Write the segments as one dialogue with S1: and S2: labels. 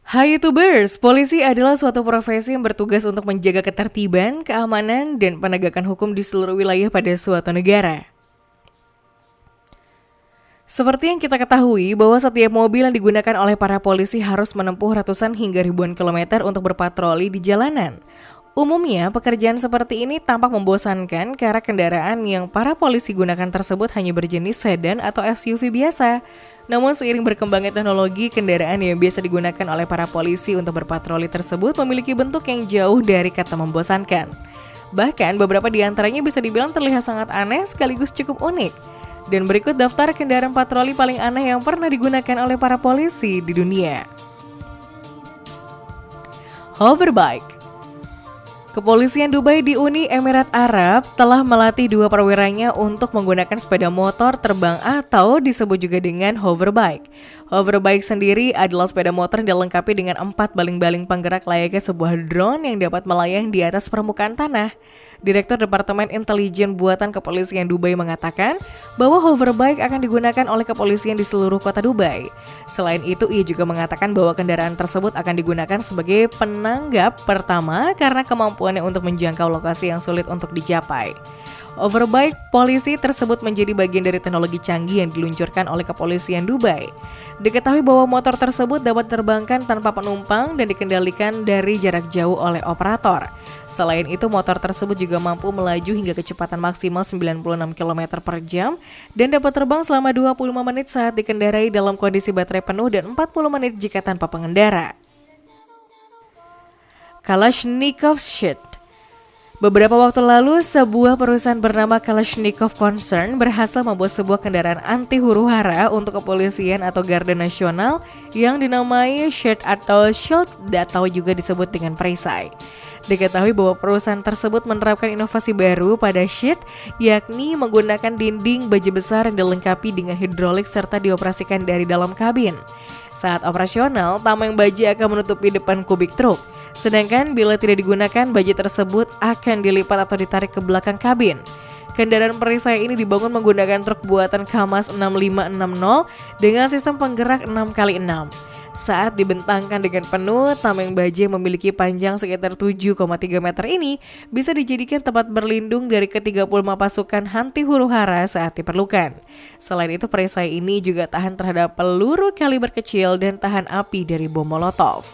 S1: Hai YouTubers, polisi adalah suatu profesi yang bertugas untuk menjaga ketertiban, keamanan, dan penegakan hukum di seluruh wilayah pada suatu negara. Seperti yang kita ketahui bahwa setiap mobil yang digunakan oleh para polisi harus menempuh ratusan hingga ribuan kilometer untuk berpatroli di jalanan. Umumnya, pekerjaan seperti ini tampak membosankan karena kendaraan yang para polisi gunakan tersebut hanya berjenis sedan atau SUV biasa. Namun seiring berkembangnya teknologi, kendaraan yang biasa digunakan oleh para polisi untuk berpatroli tersebut memiliki bentuk yang jauh dari kata membosankan. Bahkan beberapa di antaranya bisa dibilang terlihat sangat aneh sekaligus cukup unik. Dan berikut daftar kendaraan patroli paling aneh yang pernah digunakan oleh para polisi di dunia. Hoverbike. Kepolisian Dubai di Uni Emirat Arab telah melatih dua perwiranya untuk menggunakan sepeda motor terbang atau disebut juga dengan hoverbike. Hoverbike sendiri adalah sepeda motor yang dilengkapi dengan 4 baling-baling penggerak layaknya sebuah drone yang dapat melayang di atas permukaan tanah. Direktur Departemen Intelijen Buatan Kepolisian Dubai mengatakan bahwa hoverbike akan digunakan oleh kepolisian di seluruh kota Dubai. Selain itu, ia juga mengatakan bahwa kendaraan tersebut akan digunakan sebagai penanggap pertama karena kemampuannya untuk menjangkau lokasi yang sulit untuk dicapai. Hoverbike polisi tersebut menjadi bagian dari teknologi canggih yang diluncurkan oleh kepolisian Dubai. Diketahui bahwa motor tersebut dapat terbangkan tanpa penumpang dan dikendalikan dari jarak jauh oleh operator. Selain itu, motor tersebut juga mampu melaju hingga kecepatan maksimal 96 km per jam dan dapat terbang selama 25 menit saat dikendarai dalam kondisi baterai penuh dan 40 menit jika tanpa pengendara. Kalashnikov Shit. Beberapa waktu lalu, sebuah perusahaan bernama Kalashnikov Concern berhasil membuat sebuah kendaraan anti huru-hara untuk kepolisian atau Garda Nasional yang dinamai Shield atau Shield atau juga disebut dengan perisai. Diketahui bahwa perusahaan tersebut menerapkan inovasi baru pada Shield, yakni menggunakan dinding baja besar yang dilengkapi dengan hidrolik serta dioperasikan dari dalam kabin. Saat operasional, tameng baja akan menutupi depan kubik truk. Sedangkan bila tidak digunakan, baja tersebut akan dilipat atau ditarik ke belakang kabin. Kendaraan perisai ini dibangun menggunakan truk buatan Kamaz 6560 dengan sistem penggerak 6x6. Saat dibentangkan dengan penuh, tameng baja yang memiliki panjang sekitar 7,3 meter ini bisa dijadikan tempat berlindung dari ke-35 pasukan anti huru-hara saat diperlukan. Selain itu, perisai ini juga tahan terhadap peluru kaliber kecil dan tahan api dari bom molotov.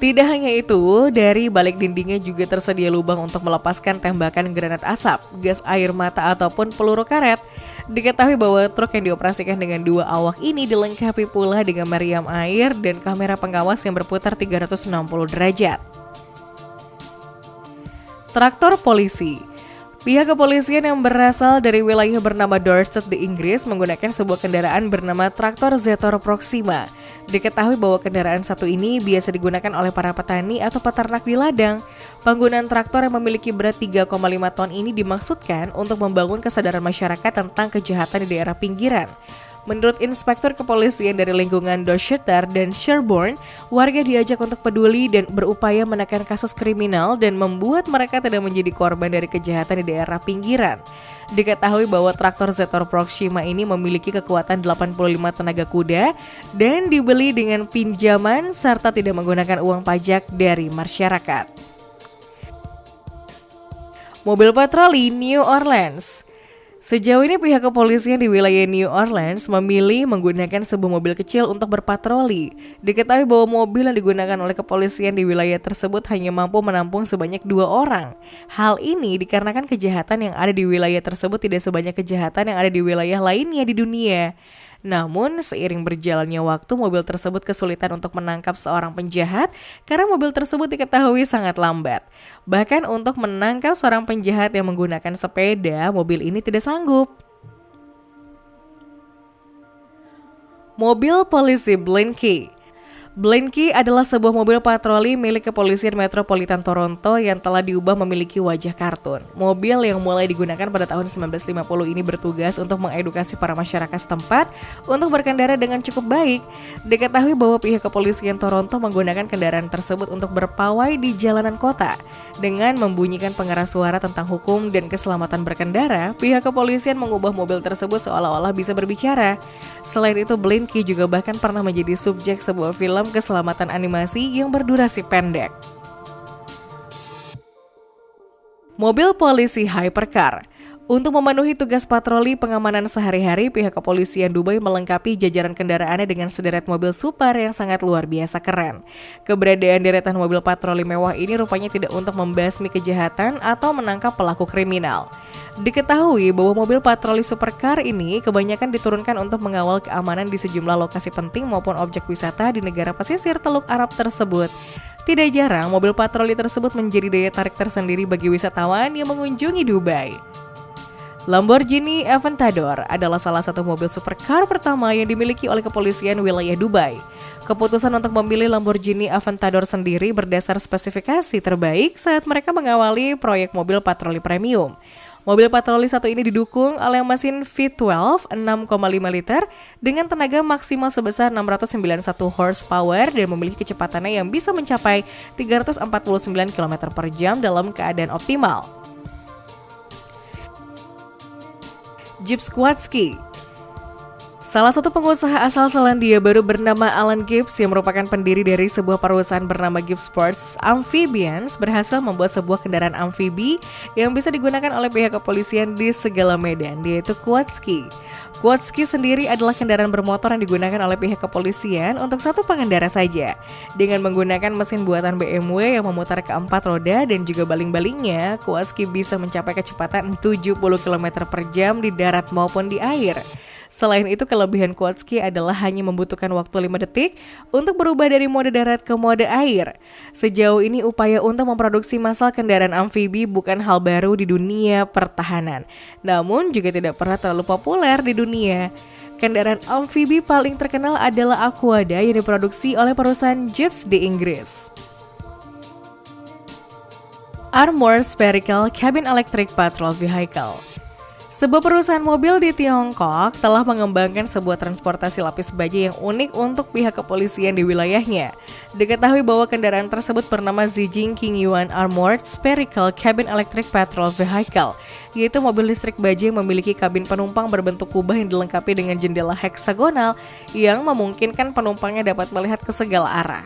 S1: Tidak hanya itu, dari balik dindingnya juga tersedia lubang untuk melepaskan tembakan granat asap, gas air mata ataupun peluru karet. Diketahui bahwa truk yang dioperasikan dengan 2 awak ini dilengkapi pula dengan meriam air dan kamera pengawas yang berputar 360 derajat. Traktor polisi. Pihak kepolisian yang berasal dari wilayah bernama Dorset di Inggris menggunakan sebuah kendaraan bernama traktor Zetor Proxima. Diketahui bahwa kendaraan satu ini biasa digunakan oleh para petani atau peternak di ladang. Penggunaan traktor yang memiliki berat 3,5 ton ini dimaksudkan untuk membangun kesadaran masyarakat tentang kejahatan di daerah pinggiran. Menurut Inspektur Kepolisian dari lingkungan Dorchester dan Sherborne, warga diajak untuk peduli dan berupaya menekan kasus kriminal dan membuat mereka tidak menjadi korban dari kejahatan di daerah pinggiran. Diketahui bahwa traktor Zetor Proxima ini memiliki kekuatan 85 tenaga kuda dan dibeli dengan pinjaman serta tidak menggunakan uang pajak dari masyarakat. Mobil patroli New Orleans. Sejauh ini pihak kepolisian di wilayah New Orleans memilih menggunakan sebuah mobil kecil untuk berpatroli. Diketahui bahwa mobil yang digunakan oleh kepolisian di wilayah tersebut hanya mampu menampung sebanyak 2 orang. Hal ini dikarenakan kejahatan yang ada di wilayah tersebut tidak sebanyak kejahatan yang ada di wilayah lainnya di dunia. Namun, seiring berjalannya waktu, mobil tersebut kesulitan untuk menangkap seorang penjahat karena mobil tersebut diketahui sangat lambat. Bahkan untuk menangkap seorang penjahat yang menggunakan sepeda, mobil ini tidak sanggup. Mobil polisi Blinky. Blinky adalah sebuah mobil patroli milik kepolisian Metropolitan Toronto yang telah diubah memiliki wajah kartun. Mobil yang mulai digunakan pada tahun 1950 ini bertugas untuk mengedukasi para masyarakat setempat untuk berkendara dengan cukup baik. Diketahui bahwa pihak kepolisian Toronto menggunakan kendaraan tersebut untuk berpawai di jalanan kota. Dengan membunyikan pengeras suara tentang hukum dan keselamatan berkendara, pihak kepolisian mengubah mobil tersebut seolah-olah bisa berbicara. Selain itu, Blinky juga bahkan pernah menjadi subjek sebuah film keselamatan animasi yang berdurasi pendek. Mobil polisi hypercar. Untuk memenuhi tugas patroli pengamanan sehari-hari, pihak kepolisian Dubai melengkapi jajaran kendaraannya dengan sederet mobil super yang sangat luar biasa keren. Keberadaan deretan mobil patroli mewah ini rupanya tidak untuk membasmi kejahatan atau menangkap pelaku kriminal. Diketahui bahwa mobil patroli supercar ini kebanyakan diturunkan untuk mengawal keamanan di sejumlah lokasi penting maupun objek wisata di negara pesisir Teluk Arab tersebut. Tidak jarang, mobil patroli tersebut menjadi daya tarik tersendiri bagi wisatawan yang mengunjungi Dubai. Lamborghini Aventador adalah salah satu mobil supercar pertama yang dimiliki oleh kepolisian wilayah Dubai. Keputusan untuk memilih Lamborghini Aventador sendiri berdasar spesifikasi terbaik saat mereka mengawali proyek mobil patroli premium. Mobil patroli satu ini didukung oleh mesin V12 6,5 liter dengan tenaga maksimal sebesar 691 horsepower dan memiliki kecepatannya yang bisa mencapai 349 km per jam dalam keadaan optimal. Jeep Squatski. Salah satu pengusaha asal Selandia Baru bernama Alan Gibbs yang merupakan pendiri dari sebuah perusahaan bernama Gibbs Sports Amphibians berhasil membuat sebuah kendaraan amfibi yang bisa digunakan oleh pihak kepolisian di segala medan, yaitu Quadski. Quadski sendiri adalah kendaraan bermotor yang digunakan oleh pihak kepolisian untuk satu pengendara saja. Dengan menggunakan mesin buatan BMW yang memutar ke 4 roda dan juga baling-balingnya, Quadski bisa mencapai kecepatan 70 km per jam di darat maupun di air. Selain itu, kelebihan Quadski adalah hanya membutuhkan waktu 5 detik untuk berubah dari mode darat ke mode air. Sejauh ini upaya untuk memproduksi massal kendaraan amfibi bukan hal baru di dunia pertahanan, namun juga tidak pernah terlalu populer di dunia. Kendaraan amfibi paling terkenal adalah Aquada yang diproduksi oleh perusahaan Jeeps di Inggris. Armour Spherical Cabin Electric Patrol Vehicle. Sebuah perusahaan mobil di Tiongkok telah mengembangkan sebuah transportasi lapis baja yang unik untuk pihak kepolisian di wilayahnya. Diketahui bahwa kendaraan tersebut bernama Zijing Qingyuan Armored Spherical Cabin Electric Patrol Vehicle, yaitu mobil listrik baja yang memiliki kabin penumpang berbentuk kubah yang dilengkapi dengan jendela heksagonal yang memungkinkan penumpangnya dapat melihat ke segala arah.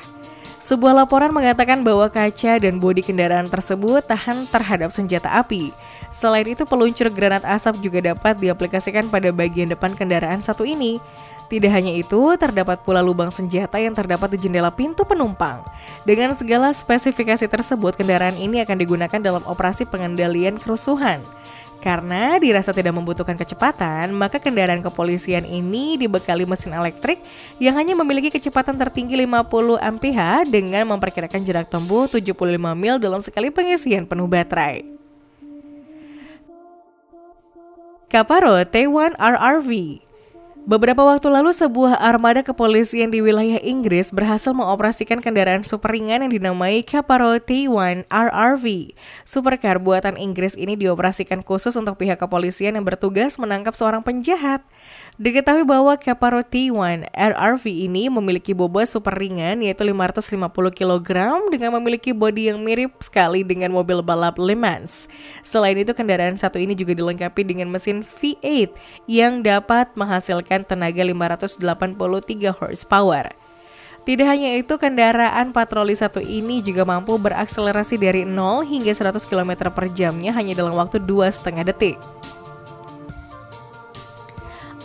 S1: Sebuah laporan mengatakan bahwa kaca dan bodi kendaraan tersebut tahan terhadap senjata api. Selain itu, peluncur granat asap juga dapat diaplikasikan pada bagian depan kendaraan satu ini. Tidak hanya itu, terdapat pula lubang senjata yang terdapat di jendela pintu penumpang. Dengan segala spesifikasi tersebut, kendaraan ini akan digunakan dalam operasi pengendalian kerusuhan. Karena dirasa tidak membutuhkan kecepatan, maka kendaraan kepolisian ini dibekali mesin elektrik yang hanya memiliki kecepatan tertinggi 50 mph dengan memperkirakan jarak tempuh 75 mil dalam sekali pengisian penuh baterai. Caparo T1 RRV. Beberapa waktu lalu sebuah armada kepolisian di wilayah Inggris berhasil mengoperasikan kendaraan super ringan yang dinamai Caparo T1 RRV. Supercar buatan Inggris ini dioperasikan khusus untuk pihak kepolisian yang bertugas menangkap seorang penjahat. Diketahui bahwa Caparo T1 RRV ini memiliki bobot super ringan yaitu 550 kg dengan memiliki bodi yang mirip sekali dengan mobil balap Le Mans. Selain itu, kendaraan satu ini juga dilengkapi dengan mesin V8 yang dapat menghasilkan tenaga 583 horsepower. Tidak hanya itu, kendaraan patroli satu ini juga mampu berakselerasi dari 0 hingga 100 km per jamnya hanya dalam waktu 2,5 detik.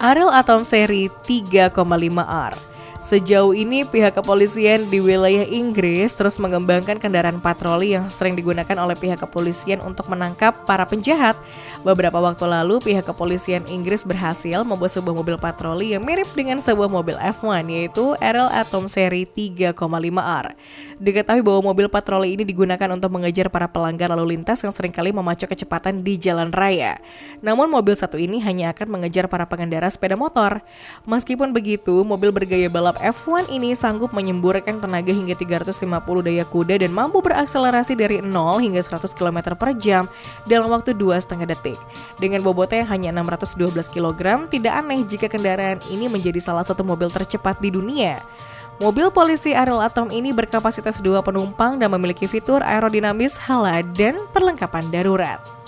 S1: Ariel Atom seri 3,5R. Sejauh ini pihak kepolisian di wilayah Inggris terus mengembangkan kendaraan patroli yang sering digunakan oleh pihak kepolisian untuk menangkap para penjahat. Beberapa waktu lalu pihak kepolisian Inggris berhasil membuat sebuah mobil patroli yang mirip dengan sebuah mobil F1 yaitu Ariel Atom seri 3,5R. Diketahui bahwa mobil patroli ini digunakan untuk mengejar para pelanggar lalu lintas yang seringkali memacu kecepatan di jalan raya. Namun mobil satu ini hanya akan mengejar para pengendara sepeda motor. Meskipun begitu, mobil bergaya balap F1 ini sanggup menyemburkan tenaga hingga 350 daya kuda dan mampu berakselerasi dari 0 hingga 100 km per jam dalam waktu 2,5 detik. Dengan bobotnya yang hanya 612 kg, tidak aneh jika kendaraan ini menjadi salah satu mobil tercepat di dunia. Mobil polisi Ariel Atom ini berkapasitas 2 penumpang dan memiliki fitur aerodinamis hala dan perlengkapan darurat.